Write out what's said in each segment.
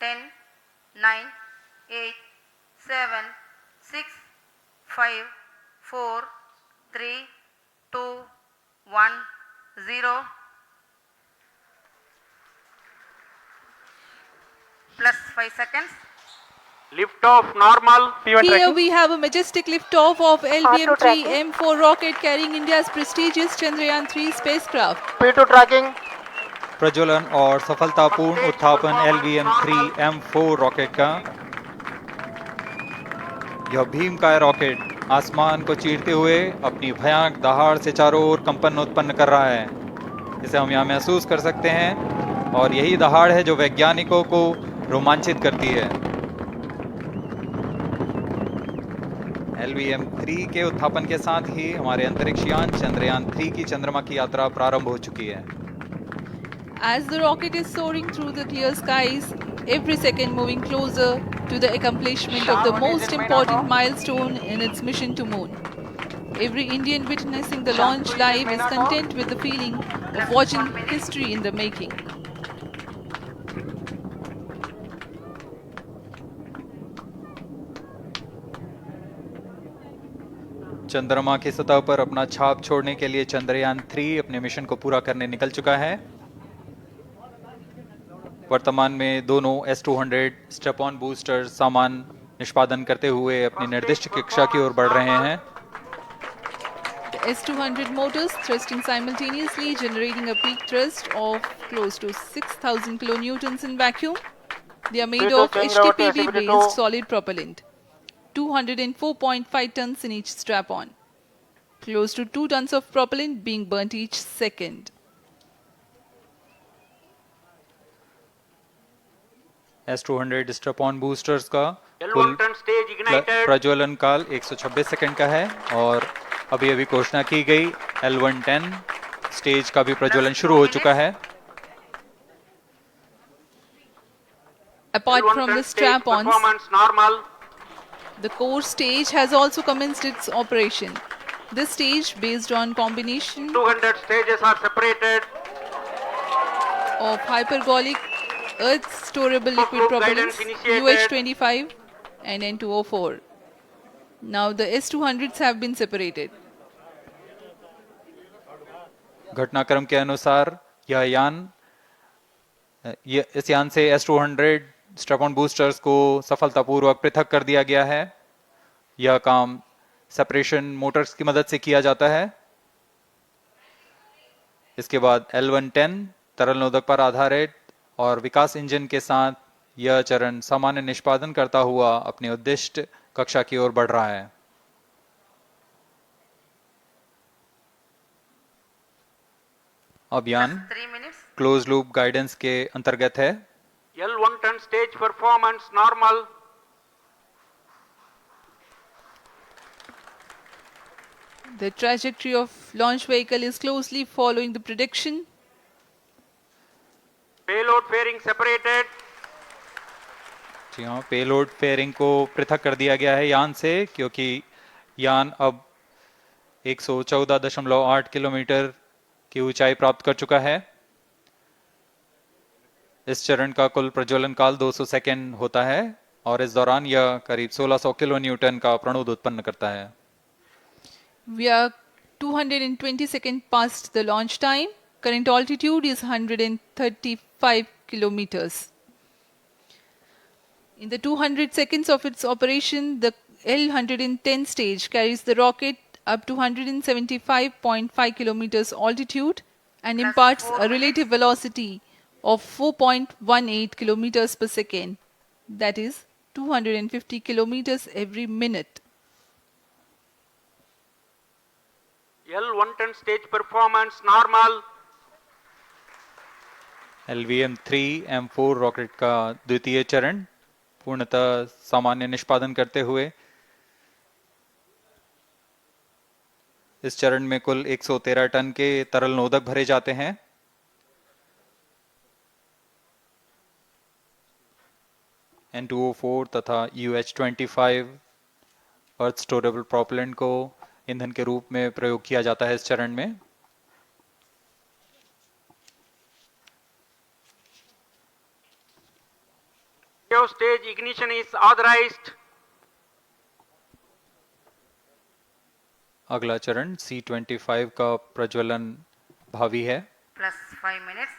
10, 9, 8, 7, 6, 5, 4, 3, 2, 1, 0. Plus 5 seconds. Lift off normal. Here tracking. we have a majestic liftoff of LVM-3 M4 rocket carrying India's prestigious Chandrayaan-3 spacecraft. P2 tracking. प्रज्वलन और सफलतापूर्ण उत्थापन LVM-3 M4 rocket का। यह भीमकाय rocket आसमान को चीरते हुए अपनी भयानक दहाड़ से चारों ओर कंपन उत्पन्न कर रहा है। इसे हम यहाँ महसूस कर सकते हैं और यही दहाड़ है जो वैज्ञानिकों को रोमांचित करती है। LVM-3 के उत्थापन के साथ ही हमारे अंतरिक्ष यान चंद्रयान-3 की चंद्रमा की यात्रा प्रारंभ हो चुकी है। As the rocket is soaring through the clear skies, every second moving closer to the accomplishment of the most important milestone in its mission to moon. Every Indian witnessing the launch live is content with the feeling of watching history in the making. चंद्रमा की सतह पर अपना छाप छोड़ने के लिए चंद्रयान-3 अपने मिशन को पूरा करने निकल चुका है। वर्तमान में दोनों S-200 स्टेप-ऑन बूस्टर सामान निष्पादन करते हुए अपनी निर्दिष्ट कक्षा की ओर बढ़ रहे हैं। The S-200 motors thrusting simultaneously, generating a peak thrust of close to 6,000 kilonewtons in vacuum. They are made of HTPB-based solid propellant. 204.5 tons in each strap-on. Close to 2 tons of propellant being burnt each second. S-200 step-on boosters का कुल प्रज्वलन काल 126 second का है और अभी घोषणा की गई L110 स्टेज का भी प्रज्वलन शुरू हो चुका है। Apart from the strap-ons, the core stage has also commenced its operation. This stage, based on combination 200 stages are separated. of hypergolic Earth storable liquid propellants UH-25 and N2O4. Now the S-200s have been separated. घटनाक्रम के अनुसार इस यान से S-200 step-on boosters को सफलतापूर्वक पृथक कर दिया गया है। यह काम सेपरेशन मोटर्स की मदद से किया जाता है। इसके बाद L110 तरल नोदक पर आधारित और विकास इंजन के साथ यह चरण सामान्य निष्पादन करता हुआ अपनी उद्दिष्ट कक्षा की ओर बढ़ रहा है। अभियान क्लोज लूप गाइडेंस के अंतर्गत है। L110 stage performance normal. The trajectory of launch vehicle is closely following the prediction. Payload fairing separated. जी हाँ, पेलोड फेयरिंग को पृथक कर दिया गया है यान से, क्योंकि यान अब 114.8 किलोमीटर की ऊंचाई प्राप्त कर चुका है। इस चरण का कुल प्रज्वलन काल 200 सेकेंड होता है और इस दौरान यह करीब 1600 किलो न्यूटन का प्रणुद उत्पन्न करता है। We are 220 seconds past the launch time. Current altitude is 135 kilometers. In the 200 seconds of its operation, the L110 stage carries the rocket up to 175.5 kilometers altitude and imparts a relative velocity of 4.18 kilometers per second. That is 250 kilometers every minute. L110 stage performance normal. LVM-3 M4 rocket का द्वितीय चरण पूर्णतः सामान्य निष्पादन करते हुए इस चरण में कुल 113 टन के तरल नोदक भरे जाते हैं। N2O4 तथा UH-25 अर्थ स्टोरेबल प्रोपेलेंट को ईंधन के रूप में प्रयोग किया जाता है इस चरण में। Cryo stage ignition is authorized. अगला चरण C25 का प्रज्वलन भावी है। plus 5 minutes.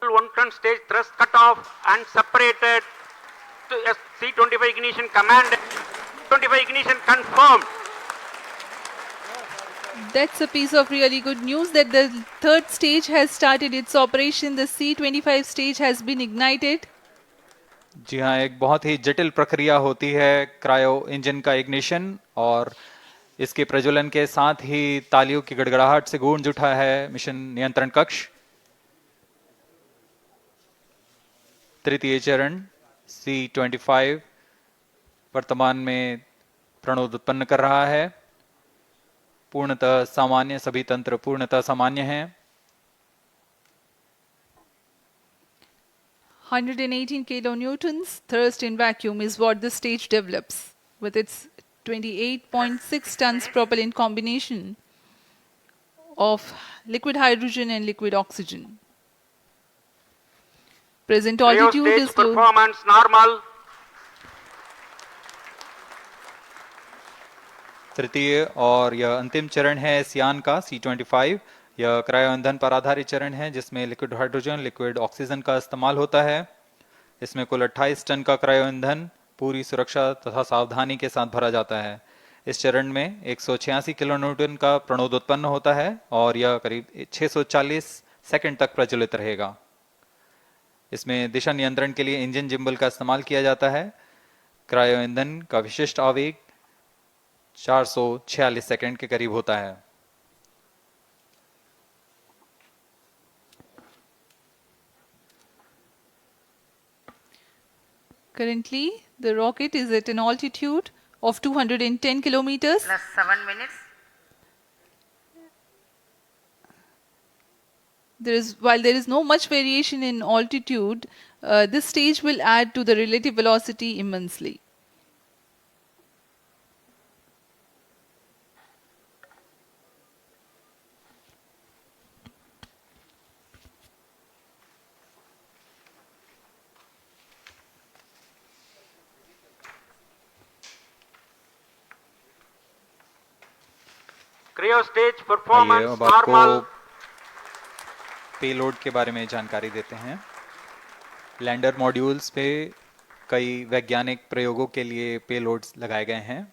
L110 stage thrust cut off and separated. To C25 ignition command. 25 ignition confirmed. That's a piece of really good news that the third stage has started its operation. The C25 stage has been ignited. जी हाँ, एक बहुत ही जटिल प्रक्रिया होती है cryo engine का ignition, और इसके प्रज्वलन के साथ ही तालियों की गड़गड़ाहट से गूंज उठा है मिशन नियंत्रण कक्ष। तृतीय चरण C25 वर्तमान में प्रणोद उत्पन्न कर रहा है। पूर्णतः सामान्य, सभी तंत्र पूर्णतः सामान्य हैं। 118 kilonewtons thrust in vacuum is what this stage develops with its 28.6 tons propellant combination of liquid hydrogen and liquid oxygen. Present Cryo altitude stage is low. performance normal. तृतीय और यह अंतिम चरण है इस यान का C25। यह क्रायो ईंधन पर आधारित चरण है जिसमें लिक्विड हाइड्रोजन, लिक्विड ऑक्सीजन का इस्तेमाल होता है। इसमें कुल 28 टन का क्रायो ईंधन पूरी सुरक्षा तथा सावधानी के साथ भरा जाता है। इस चरण में 186 किलोन्यूटन का प्रणोद उत्पन्न होता है और यह करीब 640 सेकंड तक प्रज्वलित रहेगा। इसमें दिशा नियंत्रण के लिए इंजन जिम्बल का इस्तेमाल किया जाता है। क्रायो ईंधन का विशिष्ट आवेग 446 सेकंड के करीब होता है। Currently, the rocket is at an altitude of 210 kilometers. Plus 7 minutes. While there is no much variation in altitude, this stage will add to the relative velocity immensely. Cryo stage आइए performance अब आपको normal. Payload के बारे में जानकारी देते हैं। Lander modules पे कई वैज्ञानिक प्रयोगों के लिए पेलोड्स लगाए गए हैं।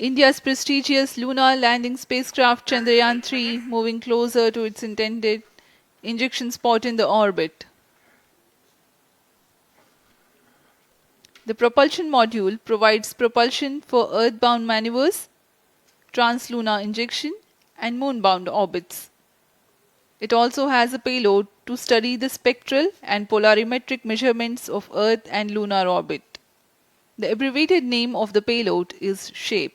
India's prestigious lunar landing spacecraft Chandrayaan-3 moving closer to its intended injection spot in the orbit. The propulsion module provides propulsion for earthbound maneuvers, translunar injection, and moonbound orbits. It also has a payload to study the spectral and polarimetric measurements of Earth and lunar orbit. The abbreviated name of the payload is SHAPE.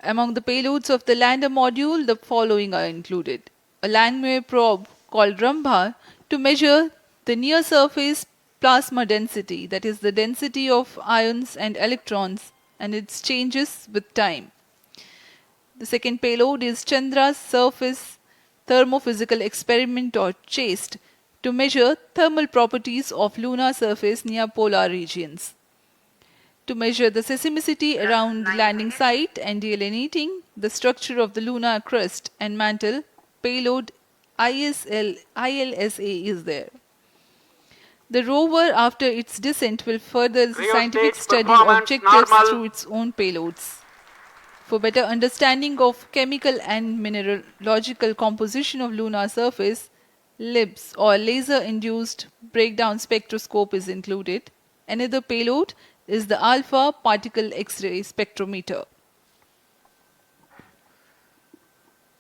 Among the payloads of the lander module, the following are included. A Langmuir probe called Rambha to measure the near surface plasma density, that is the density of ions and electrons, and its changes with time. The second payload is Chandra's Surface Thermophysical Experiment, or CHASTE, to measure thermal properties of lunar surface near polar regions. To measure the seismicity around the landing site and delineating the structure of the lunar crust and mantle, payload ILSA is there. The rover, after its descent, will further the Cryo scientific stage study performance objectives normal. through its own payloads. For better understanding of chemical and mineralogical composition of lunar surface, LIBS, or laser-induced breakdown spectroscope, is included. Another payload is the alpha particle X-ray spectrometer.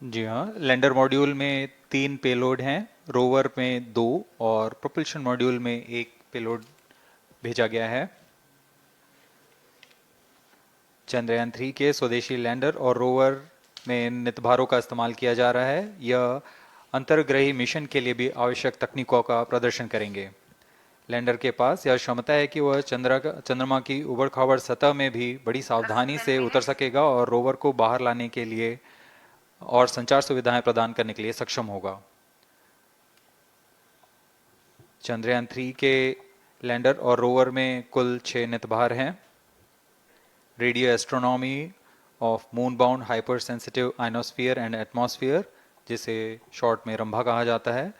जी हाँ, lander module में 3 payload हैं, rover में 2 और propulsion module में 1 payload भेजा गया है। चंद्रयान 3 के स्वदेशी लैंडर और रोवर में नितभारों का इस्तेमाल किया जा रहा है। यह अंतर्ग्रही मिशन के लिए भी आवश्यक तकनीकों का प्रदर्शन करेंगे। लैंडर के पास यह क्षमता है कि वह चंद्रमा की उबड़-खाबड़ सतह में भी बड़ी सावधानी से उतर सकेगा और रोवर को बाहर लाने के लिए और संचार सुविधाएं प्रदान करने के लिए सक्षम होगा। चंद्रयान 3 के लैंडर और रोवर में कुल 6 नितभार हैं। Radio astronomy of moon bound hyper sensitive ionosphere and atmosphere, जिसे शॉर्ट में रंभा कहा जाता है,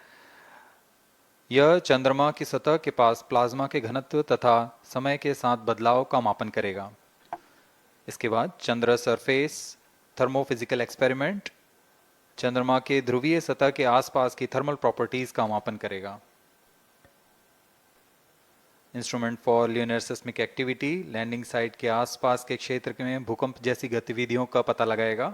यह चंद्रमा की सतह के पास प्लाज्मा के घनत्व तथा समय के साथ बदलाव का मापन करेगा। इसके बाद चंद्र सरफेस थर्मोफिजिकल एक्सपेरिमेंट चंद्रमा के ध्रुवीय सतह के आसपास की थर्मल प्रॉपर्टीज का मापन करेगा। Instrument for lunar seismic activity landing site के आसपास के क्षेत्र में भूकंप जैसी गतिविधियों का पता लगाएगा।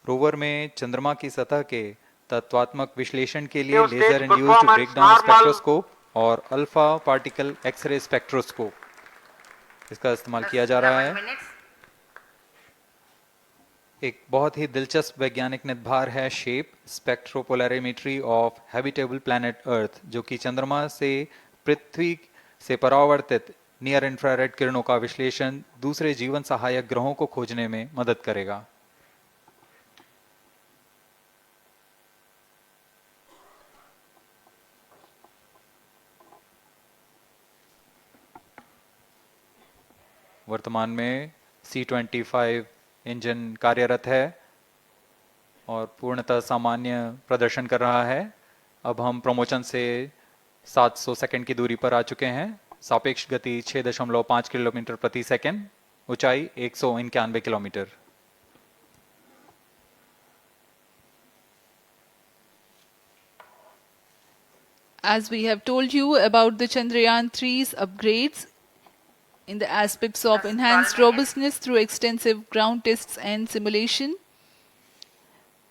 रोवर में चंद्रमा की सतह के तत्वात्मक विश्लेषण के लिए लेजर इंड्यूस्ड ब्रेकडाउन स्पेक्ट्रोस्कोप और अल्फा पार्टिकल एक्सरे स्पेक्ट्रोस्कोप इसका इस्तेमाल किया जा रहा है। एक बहुत ही दिलचस्प वैज्ञानिक निर्धार है shape स्पेक्ट्रोपोलैरिमेट्री of habitable planet earth, जो कि चंद्रमा से पृथ्वी से परावर्तित नियर इंफ्रारेड किरणों का विश्लेषण दूसरे जीवन सहायक ग्रहों को खोजने में मदद करेगा। वर्तमान में C-25 इंजन कार्यरत है और पूर्णतः सामान्य प्रदर्शन कर रहा है। अब हम प्रमोशन से 700 सेकंड की दूरी पर आ चुके हैं। सापेक्ष गति 6.5 किलोमीटर प्रति सेकंड, ऊंचाई 191 kilometre. As we have told you about the Chandrayaan 3's upgrades in the aspects of enhanced robustness through extensive ground tests and simulation.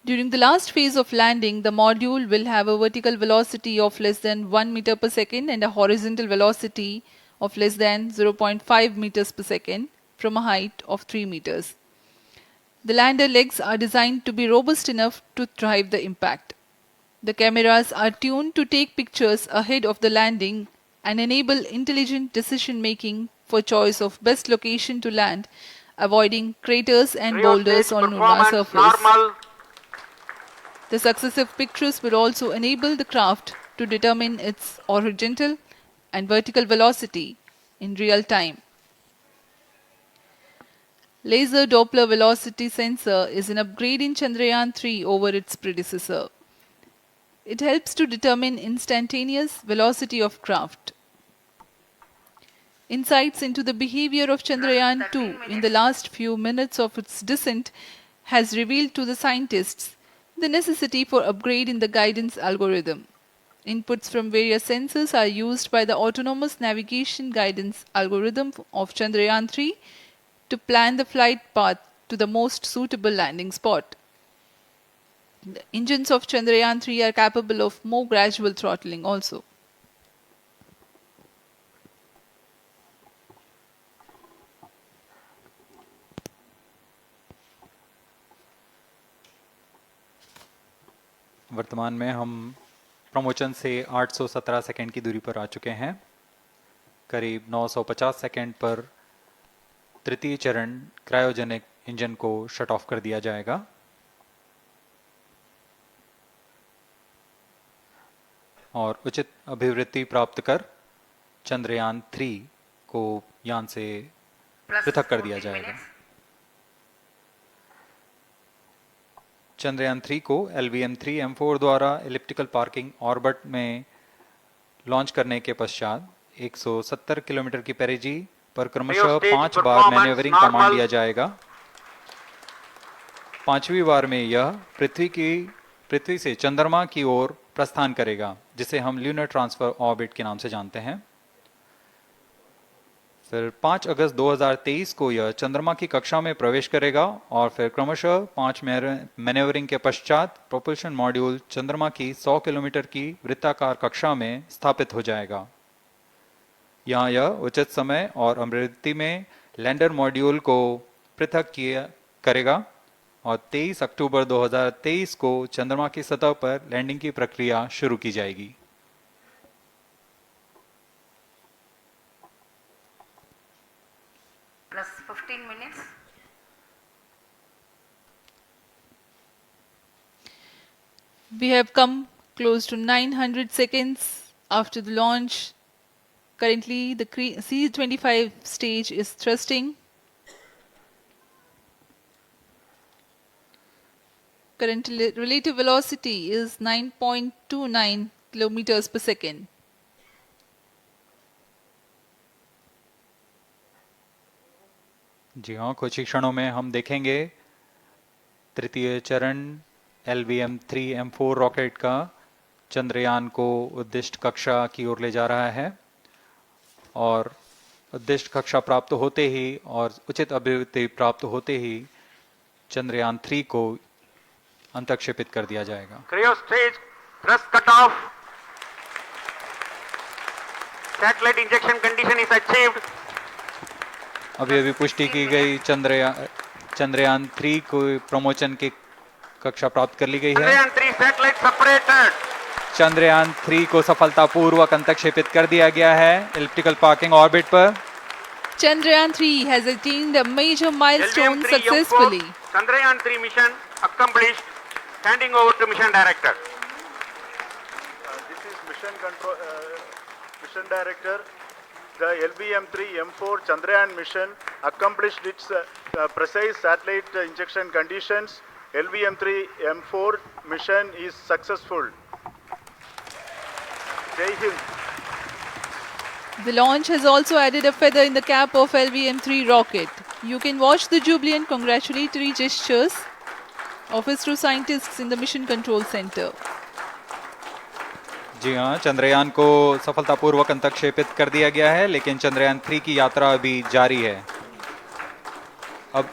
During the last phase of landing, the module will have a vertical velocity of less than 1 meter per second and a horizontal velocity of less than 0.5 meters per second from a height of 3 meters. The lander legs are designed to be robust enough to thrive the impact. The cameras are tuned to take pictures ahead of the landing and enable intelligent decision making for choice of best location to land, avoiding craters and boulders on lunar surface. The successive pictures will also enable the craft to determine its horizontal and vertical velocity in real time. Laser Doppler velocity sensor is an upgrade in Chandrayaan 3 over its predecessor. It helps to determine instantaneous velocity of craft. Insights into the behavior of Chandrayaan 2 in the last few minutes of its descent has revealed to the scientists the necessity for upgrade in the guidance algorithm. Inputs from various sensors are used by the autonomous navigation guidance algorithm of Chandrayaan 3 to plan the flight path to the most suitable landing spot. The engines of Chandrayaan 3 are capable of more gradual throttling also. वर्तमान में हम promotion से 817 second की दूरी पर आ चुके हैं। करीब 950 सेकंड पर तृतीय चरण क्रायोजेनिक इंजन को शट ऑफ कर दिया जाएगा। और उचित अभिवृद्धि प्राप्त कर चंद्रयान 3 को यान से पृथक कर दिया जाएगा। चंद्रयान 3 को LVM-3M4 द्वारा एलिप्टिकल पार्किंग ऑर्बिट में लॉन्च करने के पश्चात 170 किलोमीटर की पेरिजी पर क्रमशः 5 बार मैन्यूवरिंग कमांड दिया जाएगा। 5वीं बार में यह पृथ्वी से चंद्रमा की ओर प्रस्थान करेगा, जिसे हम ल्यूनर ट्रांसफर ऑर्बिट के नाम से जानते हैं। फिर 5 अगस्त 2023 को यह चंद्रमा की कक्षा में प्रवेश करेगा और फिर क्रमशः 5 मैन्यूवरिंग के पश्चात प्रोपल्शन मॉड्यूल चंद्रमा की 100 किलोमीटर की वृत्ताकार कक्षा में स्थापित हो जाएगा। यहाँ यह उचित समय और आवृत्ति में लैंडर मॉड्यूल को पृथक करेगा और 23 अक्टूबर 2023 को चंद्रमा की सतह पर लैंडिंग की प्रक्रिया शुरू की जाएगी। Plus 15 minutes. We have come close to 900 seconds after the launch. Currently, the C-25 stage is thrusting. Current relative velocity is 9.29 kilometers per second. जी हाँ, कुछ ही क्षणों में हम देखेंगे तृतीय चरण LVM-3M4 रॉकेट का चंद्रयान को उद्दिष्ट कक्षा की ओर ले जा रहा है और उद्दिष्ट कक्षा प्राप्त होते ही और उचित अभिवृद्धि प्राप्त होते ही चंद्रयान 3 को अंतक्षेपित कर दिया जाएगा। Cryo stage thrust cutoff. Satellite injection condition is achieved. अभी पुष्टि की गई चंद्रयान 3 को प्रमोशन की कक्षा प्राप्त कर ली गई है। Chandrayaan 3 satellite separated. चंद्रयान 3 को सफलतापूर्वक अंतक्षेपित कर दिया गया है एलिप्टिकल पार्किंग ऑर्बिट पर। Chandrayaan 3 has attained a major milestone LVM-3 successfully. Chandrayaan 3 mission accomplished. Handing over to mission director. This is mission director. The LVM-3M4 Chandrayaan mission accomplished its precise satellite injection conditions. LVM-3M4 mission is successful. Jai Hind. The launch has also added a feather in the cap of LVM-3 rocket. You can watch the jubilant congratulatory gestures of ISRO scientists in the Mission Control Center. जी हाँ, चंद्रयान को सफलतापूर्वक अंतक्षेपित कर दिया गया है, लेकिन चंद्रयान 3 की यात्रा अभी जारी है। अब